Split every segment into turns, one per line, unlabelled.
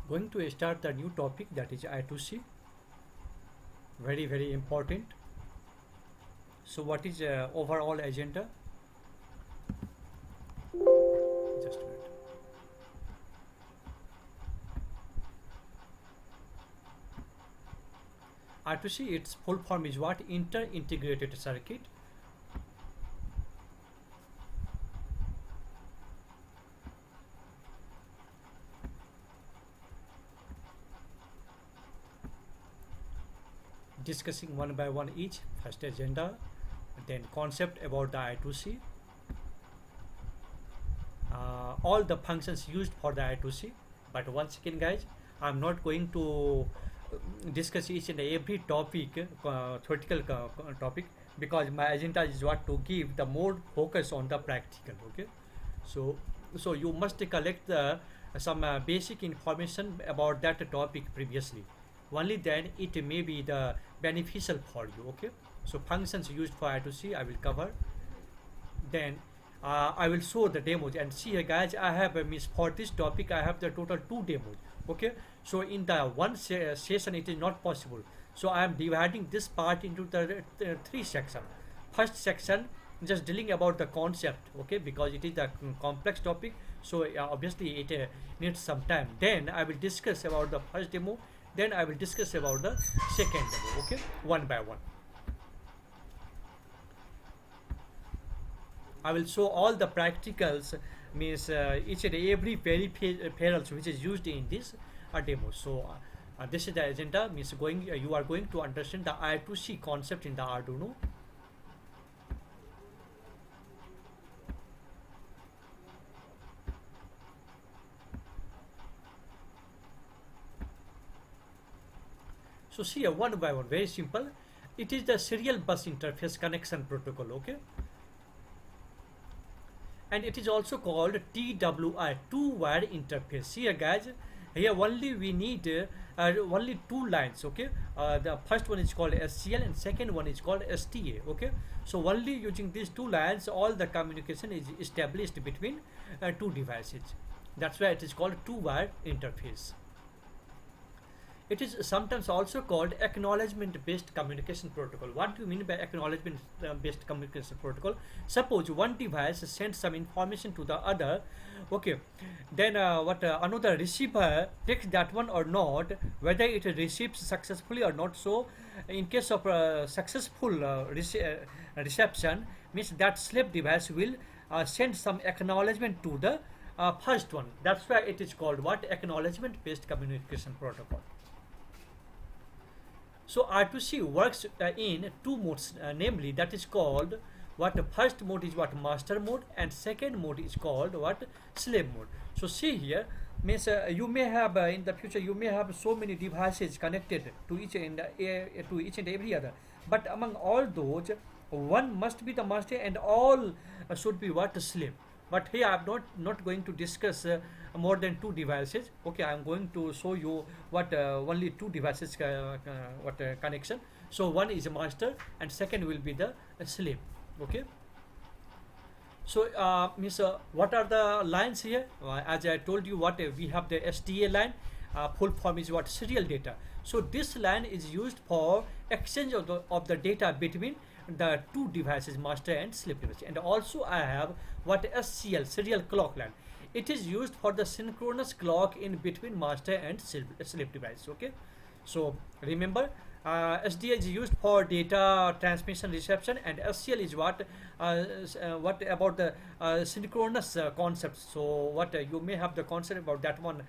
Going to start the new topic, that is I2C. Very important. So what is overall agenda? Just a minute. I2C, its full form is what? Inter-integrated circuit. Discussing one by one each. First agenda, then concept about the I2C, all the functions used for the I2C. But once again guys, I'm not going to discuss each and every topic, theoretical topic, because my agenda is what to give the more focus on the practical. Okay, so you must collect some basic information about that topic previously. Only then it may be the beneficial for you. Okay, so functions used for I2C I will cover. Then I will show the demos, and see here guys, I have means for this topic I have the total 2 demos. Okay, so in the one session it is not possible, so I am dividing this part into the 3 sections. First section just dealing about the concept, okay, because it is a complex topic, so obviously it needs some time. Then I will discuss about the first demo, then I will discuss about the second demo, okay, one by one. I will show all the practicals, means each and every peripherals which is used in this demo. So this is the agenda, means you are going to understand the I2C concept in the Arduino. So see one by one, very simple. It is the serial bus interface connection protocol, okay, and it is also called TWI, two-wire interface. Here guys, here only we need only 2 lines, okay. The first one is called SCL and second one is called STA, okay. So only using these 2 lines all the communication is established between 2 devices. That's why it is called two-wire interface. It is sometimes also called acknowledgement-based communication protocol. What do you mean by acknowledgement-based communication protocol? Suppose one device sends some information to the other, okay, then another receiver takes that one or not, whether it receives successfully or not. So in case of successful reception, means that slave device will send some acknowledgement to the first one. That's why it is called what? Acknowledgement-based communication protocol. So I2C works in 2 modes, namely that is called what? First mode is what? Master mode, and second mode is called what? Slave mode. So see here, means you may have in the future you may have so many devices connected to each and every other, but among all those, one must be the master and all should be what? Slave. But here I am not going to discuss more than 2 devices. Okay, I am going to show you what only 2 devices connection. So one is a master and second will be the slave. Okay, so means what are the lines here? As I told you, what we have the SDA line, full form is what? Serial data. So this line is used for exchange of the data between the 2 devices, master and slave device. And also I have what? SCL, serial clock line. It is used for the synchronous clock in between master and slave device. Okay, so remember, SDA is used for data transmission reception, and SCL is what about the synchronous concepts. So what you may have the concept about that one,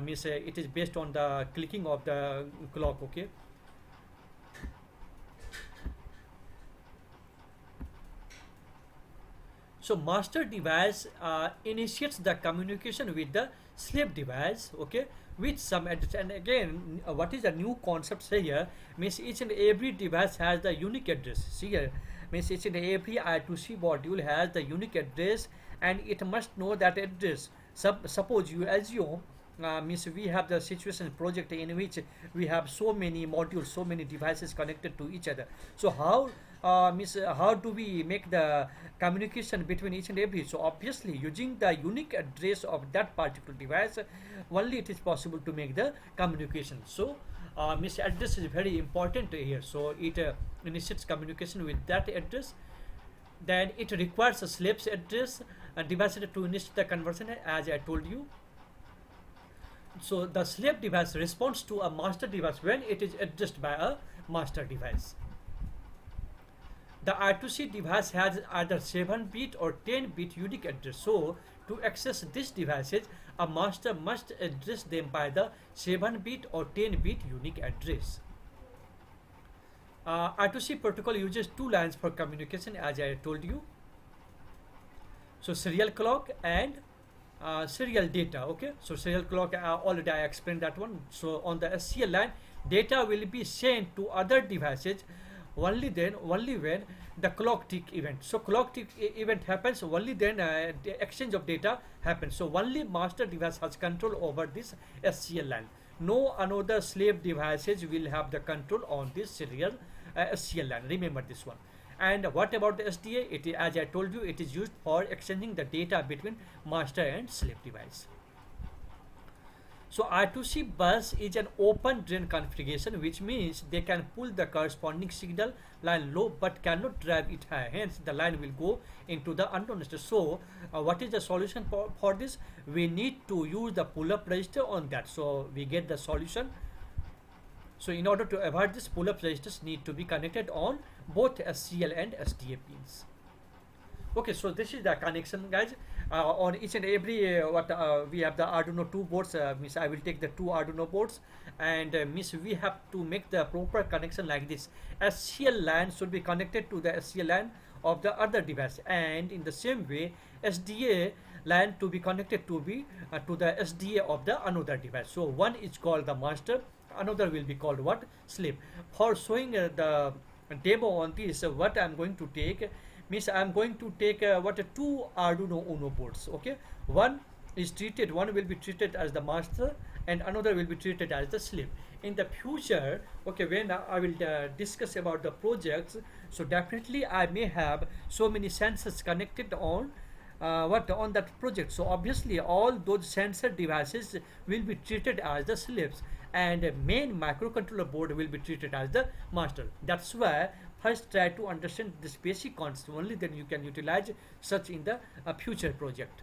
means it is based on the clicking of the clock. Okay, so master device initiates the communication with the slave device, okay, with some address. And again, what is the new concept here? Means each and every device has the unique address. See here, means each and every I2C module has the unique address, and it must know that address. Suppose you assume means we have the situation project in which we have so many modules, so many devices connected to each other. So how do we make the communication between each and every? So obviously using the unique address of that particular device, only it is possible to make the communication. So address is very important here. So it initiates communication with that address. Then it requires a slave's address device to initiate the conversion, as I told you. So the slave device responds to a master device when it is addressed by a master device. The I2C device has either 7-bit or 10-bit unique address. So to access these devices, a master must address them by the 7-bit or 10-bit unique address. I2C protocol uses 2 lines for communication, as I told you. So serial clock and serial data. Okay, so serial clock, already I explained that one. So on the SCL line, data will be sent to other devices only when the clock tick event. So clock tick event happens, only then the exchange of data happens. So only master device has control over this SCL line. No another slave devices will have the control on this serial SCL line. Remember this one. And what about the SDA? It is, as I told you, it is used for exchanging the data between master and slave device. So I2C bus is an open drain configuration, which means they can pull the corresponding signal line low but cannot drive it high. Hence, the line will go into the unknown state. So, what is the solution for this? We need to use the pull-up register on that. So, we get the solution. So, in order to avoid this, pull-up registers need to be connected on both SCL and SDA pins. Okay, so this is the connection, guys. On each and every we have the Arduino 2 boards. Means I will take the 2 Arduino boards, and means we have to make the proper connection like this. SCL LAN should be connected to the SCL LAN of the other device, and in the same way SDA LAN to be connected to the SDA of the another device. So one is called the master, another will be called what? Slave. For showing the demo on this, what I am going to take means I am going to take 2 Arduino Uno boards. Okay, one will be treated as the master and another will be treated as the slave. In the future, okay, when I will discuss about the projects, so definitely I may have so many sensors connected on on that project. So obviously all those sensor devices will be treated as the slaves, and main microcontroller board will be treated as the master. That's why first try to understand this basic concept, only then you can utilize such in the future project.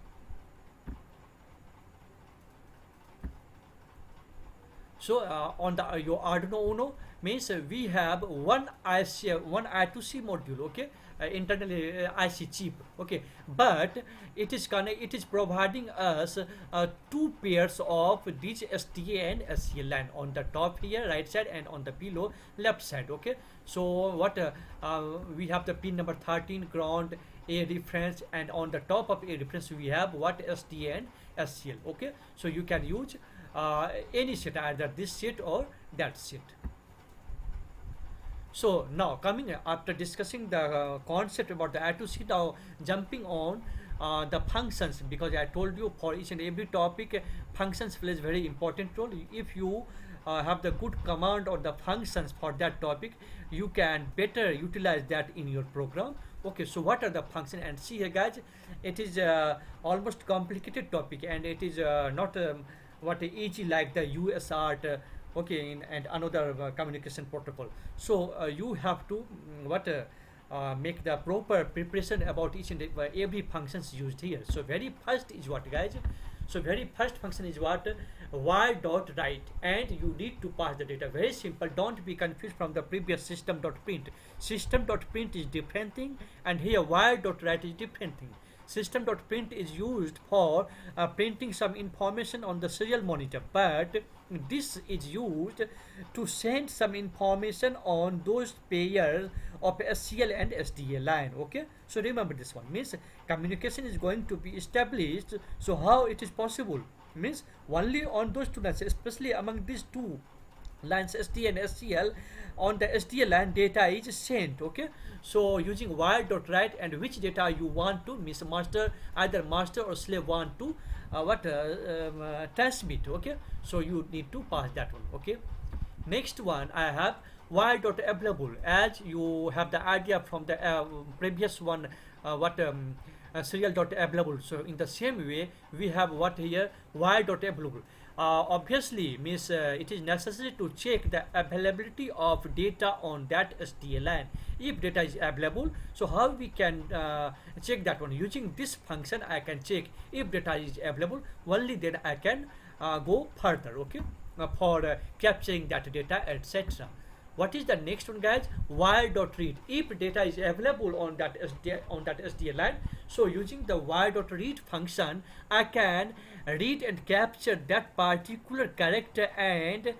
So on the your Arduino Uno means we have one I2C module, okay, internally IC chip, okay, but it is providing us 2 pairs of these SDA and SCL line on the top here right side and on the below left side. Okay, so what we have the pin number 13 ground, a reference, and on the top of a reference we have what? SDA and SCL. Okay, so you can use any set, either this set or that set. So now coming after discussing the concept about the I2C, now jumping on the functions, because I told you for each and every topic functions plays very important role. If you have the good command or the functions for that topic, you can better utilize that in your program. Okay, so what are the functions? And see here, guys, it is almost complicated topic, and it is not easy like the USART, okay, and another communication protocol. So you have to make the proper preparation about each and every functions used here. So very first is what, guys? So very first function is what? Y.write, and you need to pass the data. Very simple. Don't be confused from the previous system.print. System.print is different thing, and here Y.write is different thing. System.print is used for printing some information on the serial monitor, but this is used to send some information on those pairs of SCL and SDA line. Okay, so remember this one means communication is going to be established. So how it is possible? Means only on those 2 lines, especially among these 2 lines SDA and SCL. On the SDA line, data is sent. Okay, so using wire.write, and which data you want to, means master, either master or slave want to transmit. Okay, so you need to pass that one. Okay, next one I have while dot available. As you have the idea from the previous one, what serial dot available. So in the same way we have what here while dot available. Obviously means it is necessary to check the availability of data on that SDLN. If data is available, so how we can check that one? Using this function I can check if data is available, only then I can go further. Okay, for capturing that data, etc. What is the next one, guys? While dot read. If data is available on that SDL line, so using the while dot read function, I can read and capture that particular character, and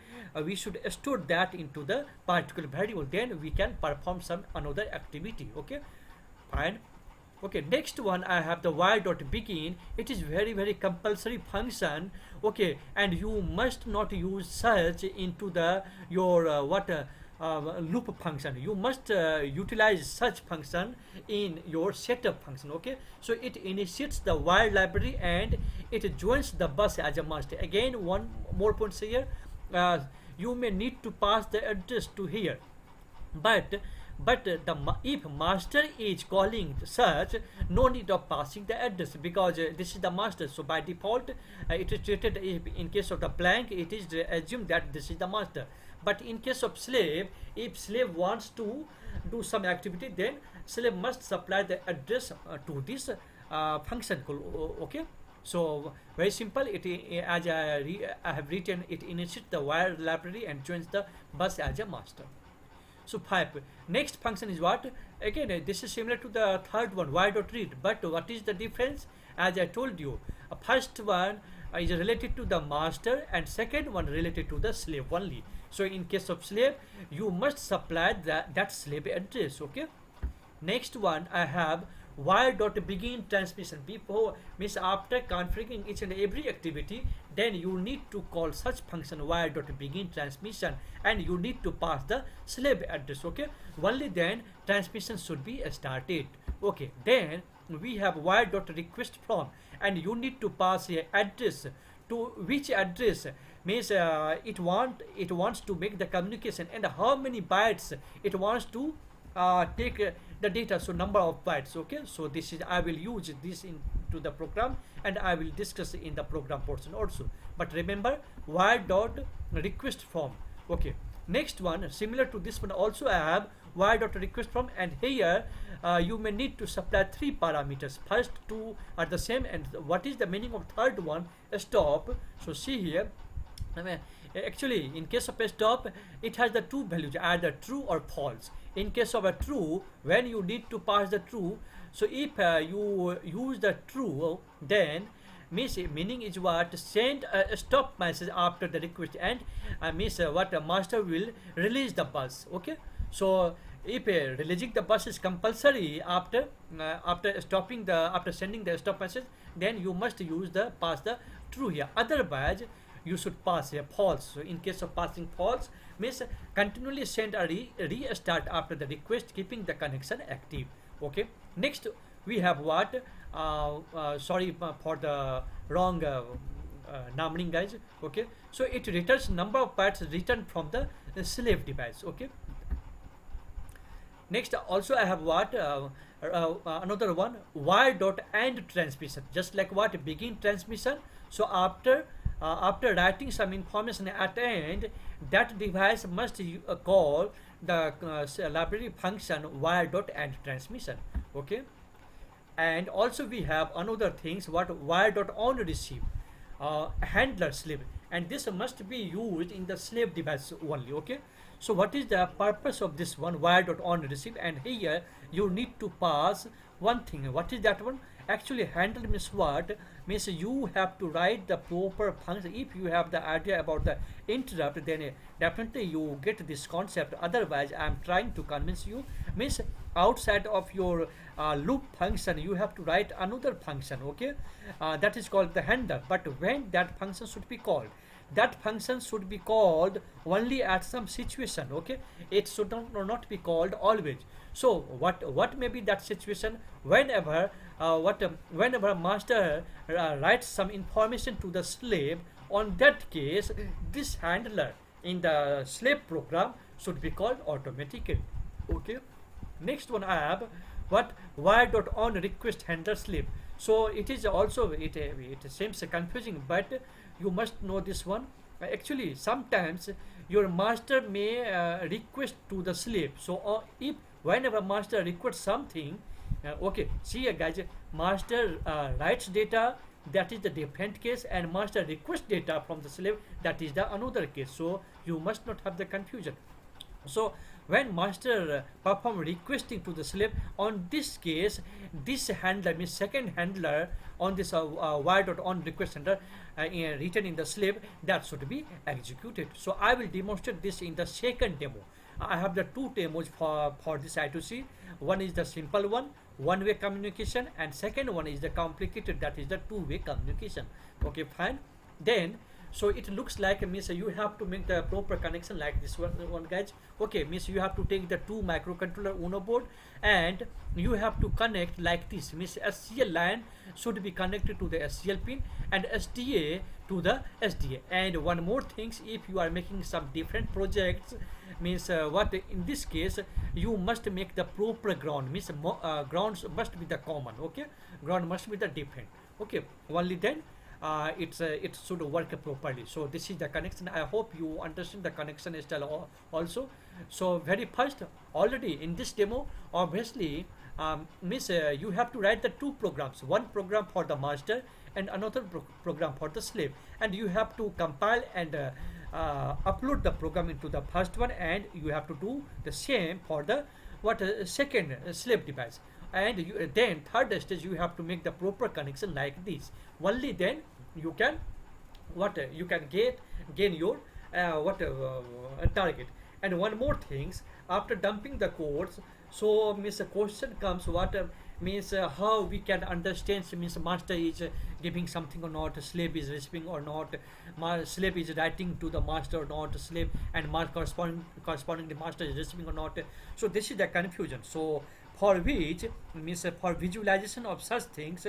we should store that into the particular variable. Then we can perform some another activity. Okay, fine. Okay, next one I have the while dot begin. It is very compulsory function. Okay, and you must not use such into the your loop function. You must utilize such function in your setup function. Okay, so it initiates the while library and it joins the bus as a master. Again, one more point here. You may need to pass the address to here, but if master is calling search, no need of passing the address, because this is the master. So by default it is treated, if in case of the blank it is assumed that this is the master. But in case of slave, if slave wants to do some activity, then slave must supply the address to this function call. Okay, so very simple. It as I have written, it initiates the while library and joins the bus as a master. So 5. Next function is what? Again, this is similar to the third one, while dot read. But what is the difference? As I told you, first one is related to the master and second one related to the slave only. So in case of slave, you must supply that slave address. Okay. Next one I have while dot begin transmission. Before, means after configuring each and every activity, then you need to call such function while dot begin transmission, and you need to pass the slave address. Okay, only then transmission should be started. Okay, then we have while dot request from, and you need to pass a address. To which address? Means it wants to make the communication, and how many bytes it wants to take the data, so number of bytes. Okay, so this is, I will use this into the program and I will discuss in the program portion also. But remember, while dot request from. Okay, next one similar to this one also I have while dot request from, and here you may need to supply 3 parameters. First 2 are the same, and what is the meaning of third one? Stop. So see here, actually in case of a stop, it has the 2 values, either true or false. In case of a true, when you need to pass the true, so if you use the true, then meaning is what? Send a stop message after the request, and means what a master will release the bus. Okay, so if releasing the bus is compulsory after after sending the stop message, then you must use the pass the true here. Otherwise you should pass a false. So in case of passing false, means continually send a restart after the request, keeping the connection active. Okay, next we have what? Sorry for the wrong numbering, guys. Okay, so it returns number of bytes returned from the slave device. Okay, next also I have what? Another one, while dot end transmission, just like what? Begin transmission. So after writing some information at end, that device must call the library function while dot end transmission. Okay, and also we have another things, what? While dot on receive, handler slave, and this must be used in the slave device only. Okay, so what is the purpose of this one, while dot on receive? And here you need to pass one thing. What is that one? Actually, handle means what? Means you have to write the proper function. If you have the idea about the interrupt, then definitely you get this concept. Otherwise, I am trying to convince you. Means outside of your loop function, you have to write another function. Okay, that is called the handler. But when that function should be called, that function should be called only at some situation. Okay, it should not be called always. So what may be that situation? Whenever whenever master writes some information to the slave, on that case this handler in the slave program should be called automatically. Okay, next one I have what wire dot on request handler slave. So it is also it seems confusing, but you must know this one. Actually sometimes your master may request to the slave. So if whenever master requests something, okay, see guys, master writes data, that is the different case, and master requests data from the slave, that is the another case. So you must not have the confusion. So when master perform requesting to the slave, on this case this handler means second handler on this wire dot on request handler written in the slave, that should be executed. So I will demonstrate this in the second demo. I have the two demos for this I2C. One is the simple one way communication, and second one is the complicated, that is the two-way communication. Okay, fine. Then so it looks like means you have to make the proper connection like this one guys. Okay, means you have to take the two microcontroller Uno board and you have to connect like this. Means SCL line should be connected to the SCL pin and SDA to the SDA. And one more things, if you are making some different projects, means what in this case you must make the proper ground, means grounds must be the common. Okay, ground must be the different. Okay, only then it should work properly. So this is the connection. I hope you understand the connection style also. So very first, already in this demo, obviously means you have to write the two programs, one program for the master and another program for the slave, and you have to compile and upload the program into the first one, and you have to do the same for the second slave device. And then third stage you have to make the proper connection like this. Only then you can you can gain your target. And one more things, after dumping the codes, so means a question comes what means how we can understand, means master is giving something or not, slave is receiving or not, slave is writing to the master or not, slave and corresponding the master is receiving or not. So this is the confusion. So for which means for visualization of such things,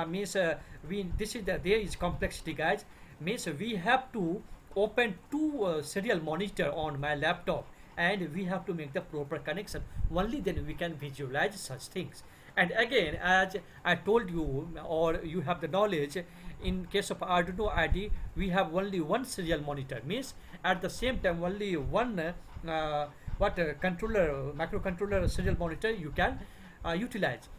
means this is there is complexity guys. Means we have to open two serial monitor on my laptop, and we have to make the proper connection. Only then we can visualize such things. And again, as I told you, or you have the knowledge, in case of Arduino ID we have only one serial monitor, means at the same time only one controller, microcontroller serial monitor you can utilize.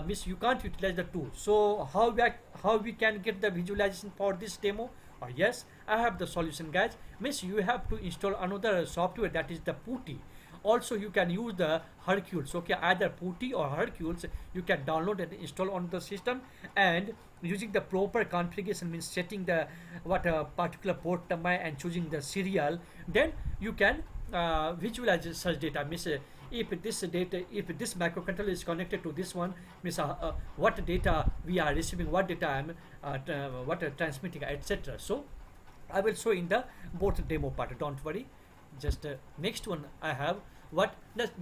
Means you can't utilize the two. So how we can get the visualization for this demo? Yes, I have the solution guys. Means you have to install another software, that is the PuTTY. Also you can use the Hercules. Okay, either PuTTY or Hercules you can download and install on the system, and using the proper configuration, means setting the particular port number and choosing the serial, then you can visualize such data. Means if this microcontroller is connected to this one, means what data we are receiving, what data I'm transmitting, etc. So I will show in the both demo part, don't worry. Just next one I have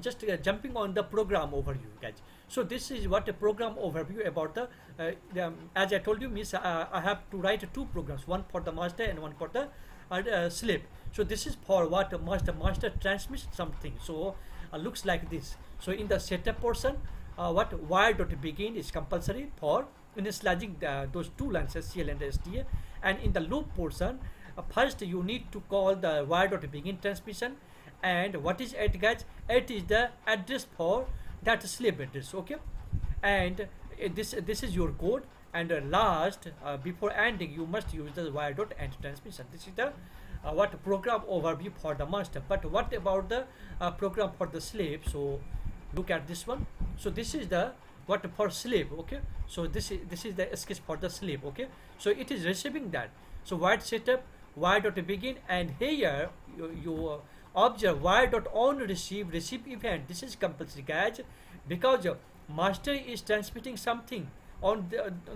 just jumping on the program overview guys. So this is what a program overview about the as I told you, means I have to write two programs, one for the master and one for the slave. So this is for what master transmits something. So looks like this. So in the setup portion, what wire.begin is compulsory for initializing those two lines, SCL and SDA. And in the loop portion, first you need to call the wire.begin transmission. And what is it guys? It is the address for that slave address. Okay, and this is your code. And last before ending you must use the wire.end transmission. This is the what program overview for the master. But what about the program for the slave? So look at this one. So this is the what for slave. Okay, so this is the sketch for the slave. Okay, so it is receiving that. So wire setup, wire.begin, and here you observe wire.on receive event. This is compulsory guys, because master is transmitting something on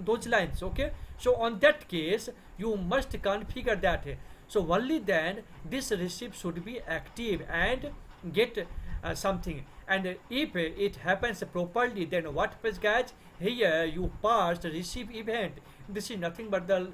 those lines. Okay, so on that case you must configure that. So only then this receipt should be active and get something. And if it happens properly, then what happens, guys? Here you pass the receive event. This is nothing but the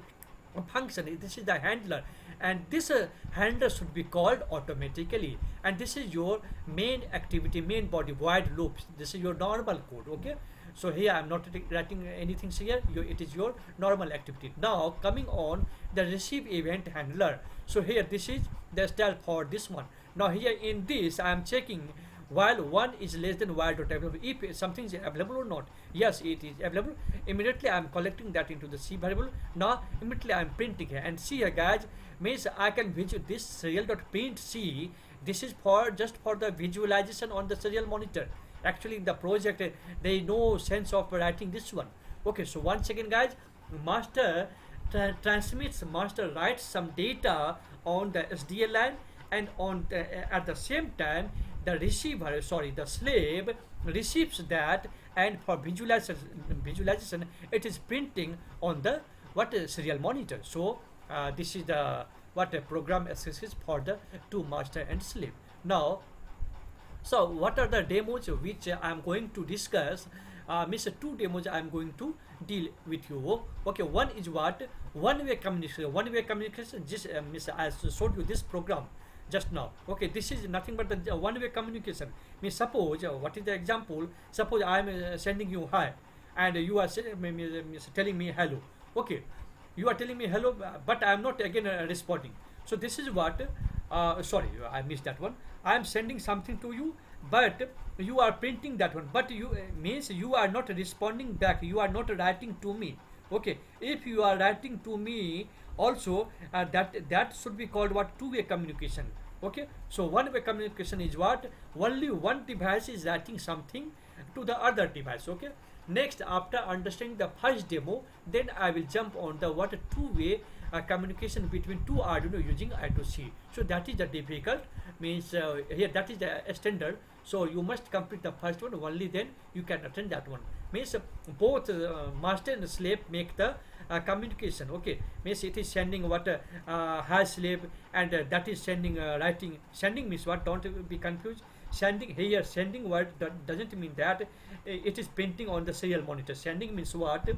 function. This is the handler, and this handler should be called automatically, and this is your main activity, main body void loops. This is your normal code. Okay, so here I'm not writing anything here. It is your normal activity. Now coming on the receive event handler. So here this is the style for this one. Now here in this I am checking while one is less than while dot available, if something is available or not. Yes, it is available. Immediately I am collecting that into the C variable. Now immediately I am printing here, and see here, guys, means I can visual this serial dot print C. This is for just for the visualization on the serial monitor. Actually in the project there is no sense of writing this one. Okay, so once again, guys, master transmits, master writes some data on the SDL line, and on at the same time the receiver, sorry, the slave receives that, and for visualization it is printing on the what serial monitor. So this is the what a program accesses for the two master and slave. Now, so what are the demos which I am going to discuss? Means two demos I am going to deal with you. Okay, one is what one-way communication. One-way communication. Just means I showed you this program just now. Okay, this is nothing but the one-way communication. Means suppose what is the example? Suppose I am sending you hi, and you are telling me hello. Okay, you are telling me hello, but I am not again responding. So this is what. Sorry, I missed that one. I am sending something to you, but you are printing that one. But you means you are not responding back. You are not writing to me. Okay, if you are writing to me also, that should be called what two-way communication. Okay, so one-way communication is what only one device is writing something to the other device. Okay, next, after understanding the first demo, then I will jump on the what two-way communication between two Arduino using I2C. So that is the difficult, means here that is the standard. So you must complete the first one, only then you can attend that one. Means both master and slave make the communication. Okay, means it is sending what hi slave, and that is sending writing. Sending means what, don't be confused. Sending here, sending word doesn't mean that it is printing on the serial monitor. Sending means what,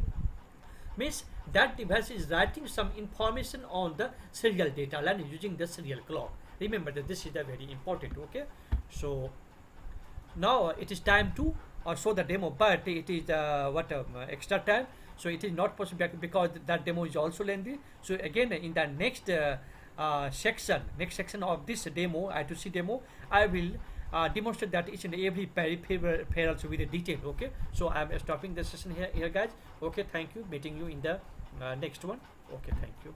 means that device is writing some information on the serial data line using the serial clock. Remember that this is the very important. Okay, so now it is time to show the demo, but it is what extra time, so it is not possible because that demo is also lengthy. So again in the next section of this demo, I2C demo, I will demonstrate that each and every peripherals with a detail. Okay, so I am stopping the session here guys. Okay, thank you, meeting you in the next one. Okay, thank you.